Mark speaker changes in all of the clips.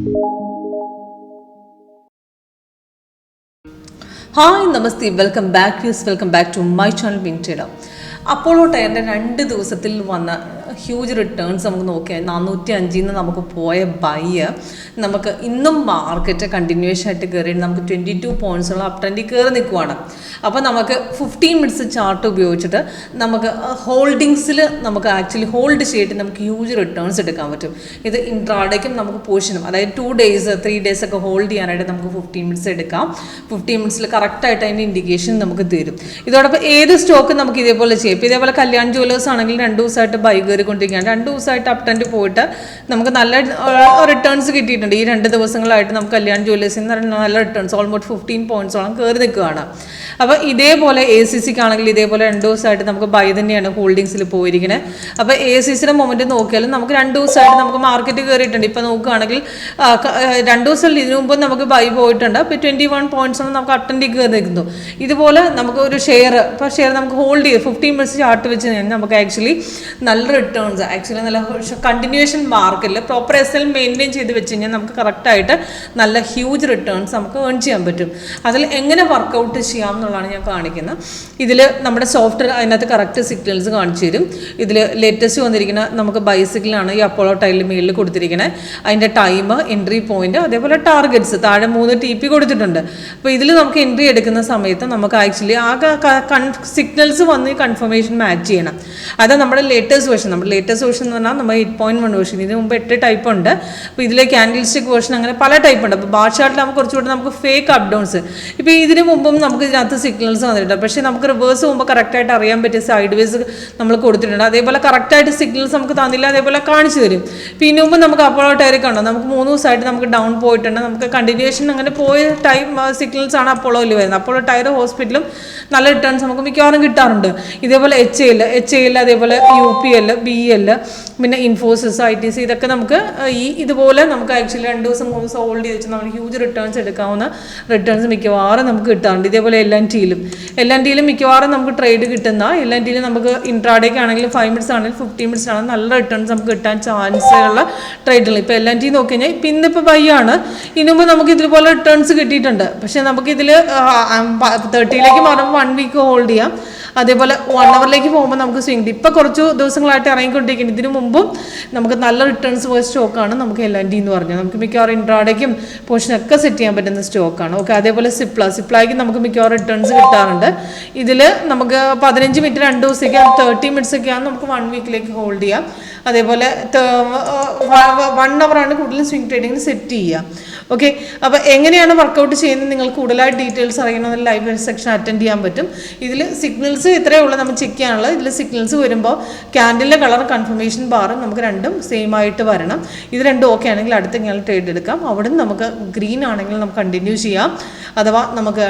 Speaker 1: Hi, Namaste, welcome back to my channel Vintada. Apollo ടയറിൻ്റെ 2 ദിവസത്തിൽ വന്ന ഹ്യൂജ് റിട്ടേൺസ് നമുക്ക് നോക്കിയാൽ 405 നമുക്ക് പോയ ബൈ നമുക്ക് ഇന്നും മാർക്കറ്റ് കണ്ടിന്യൂഷൻ ആയിട്ട് കയറി നമുക്ക് 22 പോയിൻറ്റ്സുള്ള അപ് ട്രെൻഡിൽ കയറി നിൽക്കുവാണ്. അപ്പോൾ നമുക്ക് 15 മിനിറ്റ്സ് ചാർട്ട് ഉപയോഗിച്ചിട്ട് നമുക്ക് ഹോൾഡിങ്സിൽ നമുക്ക് ആക്ച്വലി ഹോൾഡ് ചെയ്തിട്ട് നമുക്ക് ഹ്യൂജ് റിട്ടേൺസ് എടുക്കാൻ പറ്റും. ഇത് ഇൻട്രാഡേക്കും നമുക്ക് പോർഷനും അതായത് 2 days 3 days ഒക്കെ ഹോൾഡ് ചെയ്യാനായിട്ട് നമുക്ക് 15 മിനിറ്റ്സ് എടുക്കാം. 15 മിനിറ്റ്സിൽ കറക്റ്റായിട്ട് അതിൻ്റെ ഇൻഡിക്കേഷൻ നമുക്ക് തരും. ഇതോടൊപ്പം ഏത് സ്റ്റോക്ക് നമുക്ക് ഇതേപോലെ ചെയ്യാം. ഇപ്പോൾ ഇതേപോലെ കല്യാൺ ജുവലേഴ്സ് ആണെങ്കിൽ 2 ദിവസമായിട്ട് ബൈ കയറിക്കൊണ്ടിരിക്കുകയാണ്. 2 ദിവസമായിട്ട് അപ് ട്രെൻഡ് പോയിട്ട് നമുക്ക് നല്ല റിട്ടേൺസ് കിട്ടിയിട്ടുണ്ട്. ഈ 2 ദിവസങ്ങളായിട്ട് നമുക്ക് കല്യാൺ ജുവലേഴ്സിൽ നിന്ന് നല്ല റിട്ടേൺസ് ഓൾമോസ്റ്റ് 15 പോയിൻറ്റ്സോളം കയറി നിൽക്കുകയാണ്. അപ്പോൾ ഇതേപോലെ ACCക്ക് ആണെങ്കിൽ ഇതേപോലെ 2 ദിവസമായിട്ട് നമുക്ക് ബൈ തന്നെയാണ് ഹോൾഡിങ്സിൽ പോയിരിക്കുന്നത്. അപ്പോൾ ACCയുടെ മൊമെൻറ്റ് നോക്കിയാലും നമുക്ക് 2 ദിവസമായിട്ട് നമുക്ക് മാർക്കറ്റ് കയറിയിട്ടുണ്ട്. ഇപ്പോൾ നോക്കുകയാണെങ്കിൽ 2 ദിവസം ഇതിനു മുമ്പ് നമുക്ക് ബൈ പോയിട്ടുണ്ട്. അപ്പോൾ 21 പോയിൻറ്റ്സോളം നമുക്ക് അപ് ട്രെൻഡിൽ കയറി നിൽക്കുന്നു. ഇതുപോലെ നമുക്ക് ഒരു ഷെയർ നമുക്ക് ഹോൾഡ് ചെയ്ത് 15 മിനിറ്റ്സ് ചാർട്ട് വെച്ച് കഴിഞ്ഞാൽ നമുക്ക് ആക്ച്വലി നല്ല റിട്ടേൺസ് ആക്ച്വലി നല്ല കണ്ടിന്യൂഷൻ മാർക്കറ്റിൽ പ്രോപ്പർ SL മെയിൻറ്റെയിൻ ചെയ്ത് വെച്ച് കഴിഞ്ഞാൽ നമുക്ക് കറക്റ്റായിട്ട് നല്ല ഹ്യൂജ് റിട്ടേൺസ് നമുക്ക് ഏൺ ചെയ്യാൻ പറ്റും. അതിൽ എങ്ങനെ വർക്കൗട്ട് ചെയ്യാം എന്നുള്ളതാണ് ഞാൻ കാണിക്കുന്നത്. ഇതിൽ നമ്മുടെ സോഫ്റ്റ്വെയർ അതിനകത്ത് കറക്റ്റ് സിഗ്നൽസ് കാണിച്ചു തരും. ഇതിൽ ലേറ്റസ്റ്റ് വന്നിരിക്കുന്ന നമുക്ക് ബൈസിക്കിളാണ് ഈ അപ്പോളോ ടൈലിൽ മേളിൽ കൊടുത്തിരിക്കുന്നത്. അതിൻ്റെ ടൈം, എൻട്രി പോയിന്റ്, അതേപോലെ ടാർഗറ്റ്സ് താഴെ 3 TP കൊടുത്തിട്ടുണ്ട്. അപ്പോൾ ഇതിൽ നമുക്ക് എൻട്രി എടുക്കുന്ന സമയത്ത് നമുക്ക് ആക്ച്വലി ആ സിഗ്നൽസ് വന്ന് കൺഫർമേഷൻ മാച്ച് ചെയ്യണം. അത് നമ്മുടെ ലേറ്റസ്റ്റ് വേർഷൻ എന്ന് പറഞ്ഞാൽ നമ്മൾ 8.1 വേർഷൻ. ഇതിന് മുമ്പ് 8 ടൈപ്പ് ഉണ്ട്. അപ്പോൾ ഇതിലെ ക്യാൻഡിൽ സ്റ്റിക്ക് വേർഷൻ അങ്ങനെ പല ടൈപ്പ് ഉണ്ട്. അപ്പോൾ ബാർ ചാർട്ടിൽ നമുക്ക് കുറച്ചുകൂടി നമുക്ക് ഫേക്ക് അപ്പ് ഡൗൺസ് ഇപ്പോൾ ഇതിന് മുമ്പും നമുക്ക് ഇതിനകത്ത് സിഗ്നൽസ് വന്നിട്ടുണ്ട്. പക്ഷേ നമുക്ക് റിവേഴ്സ് പോകുമ്പോൾ കറക്റ്റായിട്ട് അറിയാൻ പറ്റിയ സൈഡ് വേസ് നമ്മൾ കൊടുത്തിട്ടുണ്ട്. അതേപോലെ കറക്റ്റായിട്ട് സിഗ്നൽസ് നമുക്ക് തന്നില്ല, അതേപോലെ കാണിച്ചു തരും. ഇപ്പോൾ ഇതിന് മുമ്പ് നമുക്ക് അപ്പോളോ ടയർ കണ്ടോ നമുക്ക് 3 ദിവസമായിട്ട് നമുക്ക് ഡൗൺ പോയിട്ടുണ്ട്. നമുക്ക് കണ്ടിന്യൂഷൻ അങ്ങനെ പോയ ടൈം സിഗ്നൽസ് ആണ് അപ്പോളോയിൽ വരുന്നത്. അപ്പോളോ ടയർ ഹോസ്പിറ്റലും നല്ല റിട്ടേൺസ് നമുക്ക് മിക്കവാറും കിട്ടാറുണ്ട്. ഇതേപോലെ HAL അതേപോലെ UPL, BL, പിന്നെ ഇൻഫോസിസ്, ITC ഇതൊക്കെ നമുക്ക് ഇതുപോലെ നമുക്ക് ആക്ച്വലി 2 ദിവസം 3 ദിവസം ഹോൾഡ് ചെയ്ത് വെച്ചാൽ നമുക്ക് ഹ്യൂജ് റിട്ടേൺസ് എടുക്കാവുന്ന റിട്ടേൺസ് മിക്കവാറും നമുക്ക് കിട്ടാറുണ്ട്. ഇതേപോലെ LNTയിലും മിക്കവാറും നമുക്ക് ട്രേഡ് കിട്ടുന്ന LNTയിൽ നമുക്ക് ഇൻട്രാഡേക്ക് ആണെങ്കിലും 5 മിനിറ്റ്സ് ആണെങ്കിലും 15 മിനിറ്റ്സ് ആണെങ്കിലും നല്ല റിട്ടേൺസ് നമുക്ക് കിട്ടാൻ ചാൻസുള്ള ട്രേഡുകൾ. ഇപ്പോൾ LNT നോക്കി കഴിഞ്ഞാൽ ഇപ്പം ഇന്നിപ്പോൾ ബൈ ആണ്. ഇനുമ്പ് നമുക്ക് ഇതുപോലെ റിട്ടേൺസ് കിട്ടിയിട്ടുണ്ട്. പക്ഷേ നമുക്കിതിൽ 30ലേക്ക് മാറുമ്പോൾ 1 വീക്ക് ഹോൾഡ് ചെയ്യാം. അതേപോലെ 1 അവറിലേക്ക് പോകുമ്പോൾ നമുക്ക് സ്വിംഗ് ഇപ്പോൾ കുറച്ച് ദിവസങ്ങളായിട്ട് ഇറങ്ങിക്കൊണ്ടിരിക്കുന്നത്. ഇതിനു മുമ്പും നമുക്ക് നല്ല റിട്ടേൺസ് പോയ സ്റ്റോക്കാണ് നമുക്ക് LNT എന്ന് പറഞ്ഞത്. നമുക്ക് മിക്കവാറും ഇൻട്രാഡേക്കും പോർഷനൊക്കെ സെറ്റ് ചെയ്യാൻ പറ്റുന്ന സ്റ്റോക്കാണ്. ഓക്കെ, അതേപോലെ സിപ്ലയ്ക്ക് നമുക്ക് മിക്കവാറും റിട്ടേൺസ് കിട്ടാറുണ്ട്. ഇതിൽ നമുക്ക് 15 മിനിറ്റ് 2 ദിവസത്തേക്ക് 30 മിനിറ്റ്സ് ഒക്കെയാണ് നമുക്ക് 1 വീക്കിലേക്ക് ഹോൾഡ് ചെയ്യാം. അതേപോലെ 1 അവറാണ് കൂടുതലും സ്വിംഗ് ട്രേഡിങ്ങിന് സെറ്റ് ചെയ്യുക. ഓക്കെ, അപ്പോൾ എങ്ങനെയാണ് വർക്കൗട്ട് ചെയ്യുന്നത് നിങ്ങൾ കൂടുതലായിട്ട് ഡീറ്റെയിൽസ് അറിയണമെന്ന് ലൈവ് സെക്ഷൻ അറ്റൻഡ് ചെയ്യാൻ പറ്റും. ഇതിൽ സിഗ്നൽസ് ഇത്രയേ ഉള്ളൂ നമുക്ക് ചെക്ക് ചെയ്യാനുള്ളത്. ഇതിൽ സിഗ്നൽസ് വരുമ്പോൾ ക്യാൻഡിലിൻ്റെ കളർ കൺഫർമേഷൻ ബാറും നമുക്ക് രണ്ടും സെയിം ആയിട്ട് വരണം. ഇത് രണ്ടും ഓക്കെ ആണെങ്കിൽ അടുത്ത് ഇങ്ങനെ ട്രേഡ് എടുക്കാം. അവിടെ നിന്ന് നമുക്ക് ഗ്രീൻ ആണെങ്കിൽ നമുക്ക് കണ്ടിന്യൂ ചെയ്യാം. അഥവാ നമുക്ക്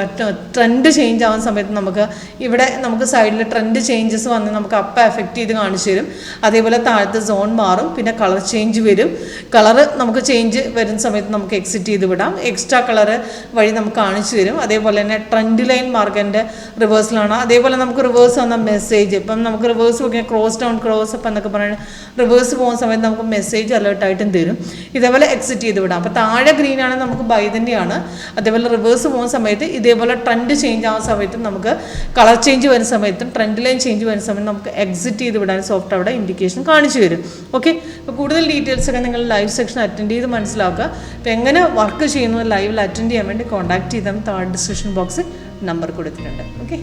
Speaker 1: ട്രെൻഡ് ചേഞ്ച് ആവുന്ന സമയത്ത് നമുക്ക് ഇവിടെ നമുക്ക് സൈഡിൽ ട്രെൻഡ് ചേഞ്ചസ് വന്ന് നമുക്ക് അപ്പ് എഫക്റ്റ് ചെയ്ത് കാണിച്ചു തരും. അതേപോലെ താഴത്തെ സോൺ മാറും, പിന്നെ കളർ ചേഞ്ച് വരും. കളറ് നമുക്ക് ചേഞ്ച് വരുന്ന സമയത്ത് നമുക്ക് എക്സിറ്റ് ചെയ്ത് വിടാം. എക്സ്ട്രാ കളർ വഴി നമുക്ക് കാണിച്ചു തരും. അതേപോലെ തന്നെ ട്രെൻഡ് ലൈൻ മാർക്കറ്റിൻ്റെ റിവേഴ്സിലാണ്. അതേപോലെ നമുക്ക് റിവേഴ്സ് വന്ന മെസ്സേജ് ഇപ്പം നമുക്ക് റിവേഴ്സ് നോക്കിയാൽ ക്രോസ് ഡൗൺ ക്രോസ് അപ്പം എന്നൊക്കെ പറയുന്നത് റിവേഴ്സ് പോകുന്ന സമയത്ത് നമുക്ക് മെസ്സേജ് അലേർട്ടായിട്ടും തരും. ഇതേപോലെ എക്സിറ്റ് ചെയ്ത് വിടാം. അപ്പോൾ താഴെ ഗ്രീൻ ആണെങ്കിൽ നമുക്ക് ബൈ തന്നെയാണ്. അതേപോലെ റിവേഴ്സ് പോകുന്ന സമയത്ത് ഇതേപോലെ ട്രെൻഡ് ചേഞ്ച് ആവുന്ന സമയത്തും നമുക്ക് കളർ ചേഞ്ച് വരുന്ന സമയത്തും ട്രെൻഡ് ലൈൻ ചേഞ്ച് വരുന്ന സമയത്ത് നമുക്ക് എക്സിറ്റ് ചെയ്ത് വിടാൻ സോഫ്റ്റ് അവിടെ ഇൻഡിക്കേഷൻ കാണിച്ചു തരും. ഓക്കെ, അപ്പോൾ കൂടുതൽ ഡീറ്റെയിൽസ് ഒക്കെ നിങ്ങൾ ലൈവ് സെക്ഷൻ അറ്റൻഡ് ചെയ്ത് മനസ്സിലാക്കുക. അപ്പോൾ എങ്ങനെ വർക്ക് ചെയ്യുന്നു ലൈവിൽ അറ്റൻഡ് ചെയ്യാൻ വേണ്ടി കോൺടാക്ട് ചെയ്താൽ താഴെ ഡിസ്ക്രിപ്ഷൻ ബോക്സിൽ നമ്പർ കൊടുത്തിട്ടുണ്ട്. ഓക്കെ.